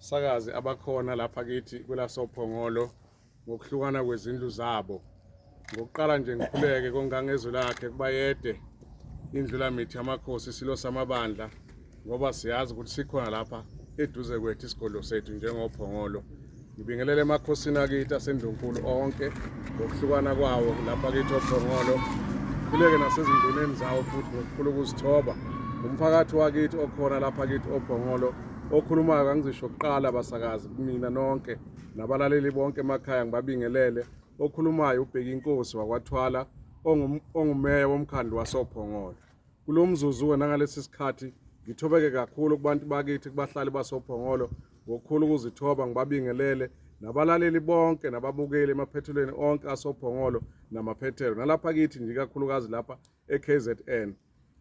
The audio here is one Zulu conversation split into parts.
sakazi abakhona lapha kithi kwelasophongolo ngokuhlukana kwezindlu zabo. Ngokuqala nje ngikhuleke kongangezwe lakhe kubayede indlu lamithi yamakhosi silo samabandla ngoba siyazi ukuthi sikhona lapha eduze kwethu isigodlo sethu njengophongolo. Ngibingelele emakhosini akithi asendunkulu onke ngokuhlukana kwawo lapha kithi ophongolo. Khuleke nasezinduneni zawo futhi ngokukhulu ukuzithoba. Umphakathi wakithi okhona lapha kithi ophongolo okhulumayo kangizisho kuqala basakazi kumina nonke nabalaleli bonke emakhaya ngibabingelele. Okhulumayo ubheka inkosi wakwaThwala ongumeya womkhandlu wasophongolo. Kulo mzuzu nangalesi sikhathi ngithobeke kakhulu kubantu bakithi kubahlali basophongolo ngokukhulu ukuzithoba ngibabingelele nabalaleli bonke nababukeli emaphethelweni onke asophongolo namaphethelo nalapha kithi nje kakhulukazi lapha eKZN.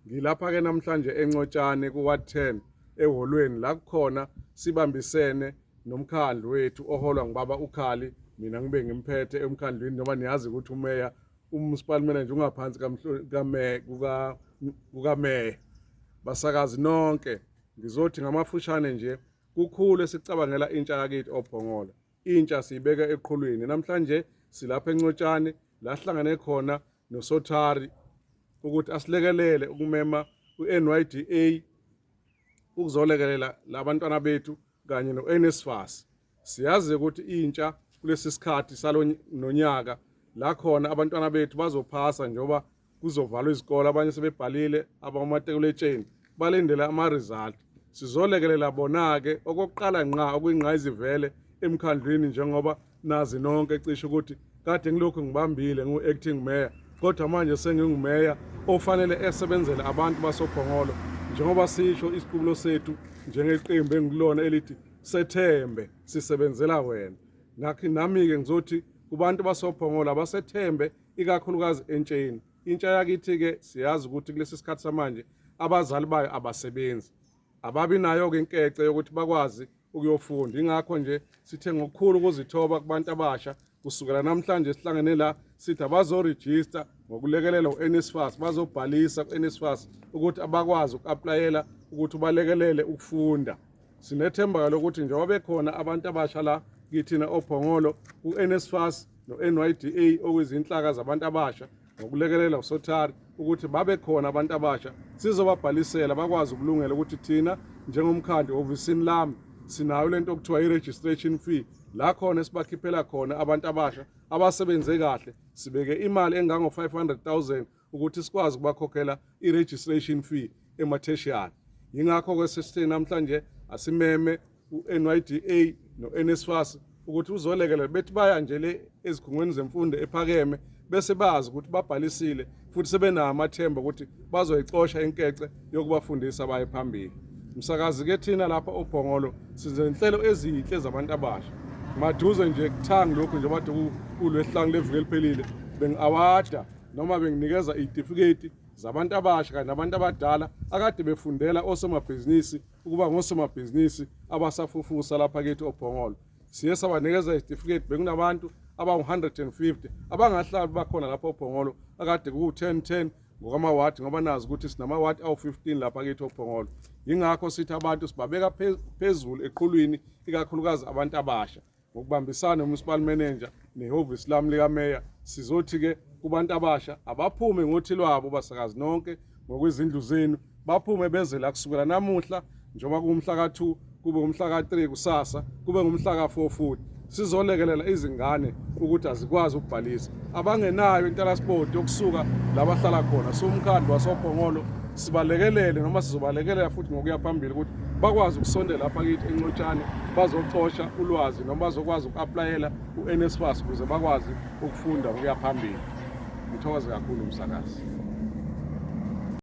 Ngilapha ke namhlanje eNcotshane kuWard 10 eholweni la kukhona sibambisene nomkhandlu wethu oholwa ngibaba uKhali, mina ngibe ngimphethe emkhandlwini noma niyazi ukuthi umeya umunicipal manager ungaphansi kukameya. Basakazi nonke ngizothi ngamafushane nje kukhulu esicabangela intsha yakithi ophongolo. Intsha siyibeka eqhulwini. Namhlanje silapha eNcotshane la sihlangane khona noSothari ukuthi asilekelele ukumema uNYDA ukuzolekelela labantwana bethu kanye noNSFAS. Siyazi ukuthi intsha kulesi sikhathi nonyaka la khona abantwana bethu bazophasa njoba kuzovalwa izikole, abanye sebebhalile abamatriculatsheni balendela ama-result. Sizolekelela bona-ke okokuqala ngqa okuyingqayizivele emkhandlwini njengoba nazi nonke cishe ukuthi kade ngilokhu ngibambile ngu-acting mayor kodwa manje sengingumeya ofanele esebenzele abantu basophongolo njengoba sisho isiqubulo sethu njengeqembu engilona elithi sethembe sisebenzela wena. Ngakho nami-ke ngizothi kubantu basophongolo abasethembe ikakhulukazi entsheni. Intsha yakithi-ke siyazi ukuthi kulesi sikhathi samanje abazali bayo abasebenzi, ababi nayo-ke inkece yokuthi bakwazi ukuyofunda. Ingakho nje sithe ngokukhulu ukuzithoba kubantu abasha kusukela namhlanje sihlangene la sithi abazorejista ngokulekelela u-NSFAS, bazobhalisa ku-NSFAS ukuthi abakwazi uku-aplayela ukuthi balekelele ukufunda. Sinethemba lokuthi njengoba bekhona abantu abasha la kithina ophongolo u-NSFAS no-NYDA okuyizinhlaka zabantu abasha ngokulekelela uSothari ukuthi babe khona abantu abasha sizobabhalisela bakwazi ukulungela ukuthi thina njengomkhandlu ofisini lami sinayo lento okuthiwa i-registration fee la khona sibakhiphela khona abantu abasha abasebenze kahle. Sibeke imali engango-500,000 ukuthi sikwazi ukubakhokhela i-registration fee ematheshiyali. Yingakho-ke sesithe namhlanje asimeme u-NYDA no-NSFAS ukuthi uzolekelela bethi baya nje le ezikhungweni zemfundo ephakeme bese bazi ukuthi babhalisile futhi sebenayo amathemba ukuthi bazoyicosha inkece yokubafundisa baye phambili. Msakazi-ke thina lapha ophongolo sizenhlelo ezinhle zabantu abasha. Maduze nje kuthanga lokhu nje bade kulwesihlanu leviki eliphelile bengi-awada noma benginikeza iy'tifiketi zabantu abasha kanye nabantu abadala akade befundela osomabhizinisi ukuba ngosomabhizinisi abasafufusa lapha kithi ophongolo. Siye sabanikeza izitifiketi bekunabantu abangu-150 abangahlali bakhona lapha ophongolo akade ku-10 ngokwamawadi ngoba nazi ukuthi sinamawadi awu-15 lapha kithi ophongolo. Yingakho sithi abantu sibabeka phezulu eqhulwini ikakhulukazi abantu abasha ngokubambisana no-municipal manager nehhovisi lami likameya. Sizothi-ke kubantu abasha abaphume ngothi lwabo basakazi nonke ngokwezindlu zenu, baphume beze la kusukela namuhla njengoba kuwumhla ka-2 kube umhla ka-3 kusasa kube ngumhla ka-4 futhi sizolekelela izingane ukuthi azikwazi ukubhalisa abangenayo intelasport yokusuka la bahlala khona. Somkhandlu wasophongolo sibalekelele noma sizobalekelela futhi ngokuya phambili ukuthi bakwazi ukusondela lapha kithi eNcotshane bazocosha ulwazi noma bazokwazi uku-aplayela u-NSFAS ukuze bakwazi ukufunda ngokuya phambili. Ngithokoze kakhulu umsakazi.